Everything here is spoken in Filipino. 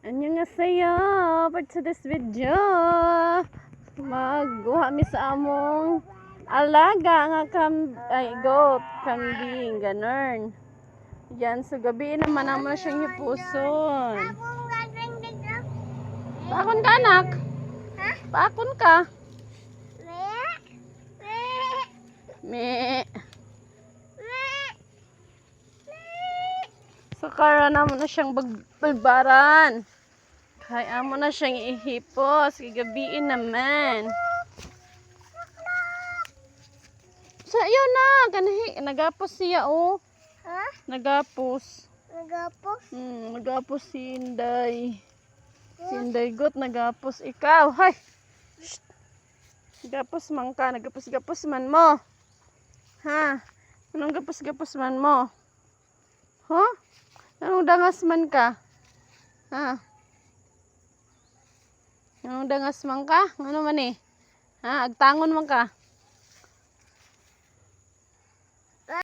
Annyeonghaseyo, for today's video magguha mi sa among alaga nga goat, kambing, ganun. Yan, so gabi naman naman siyang hipuson. Paakon ka, anak? Paakon ka? Me. So kara naman na siyang bagbaran. Kaya mo na siyang ihipos. Gabiin naman. Sa iyo na. Nagapos siya, oh. Ha? Nagapos. Nagapos? Nagapos si Inday. Si Inday Got, nagapos ikaw. Hay! Shh! Nagapos man ka. Nagapos-gapos man mo. Ha? Anong gapos-gapos man mo? Ha? Anong dangas man ka? Ha? Anong dangas man ka? Ano man eh? Ha? Agtangon man ka?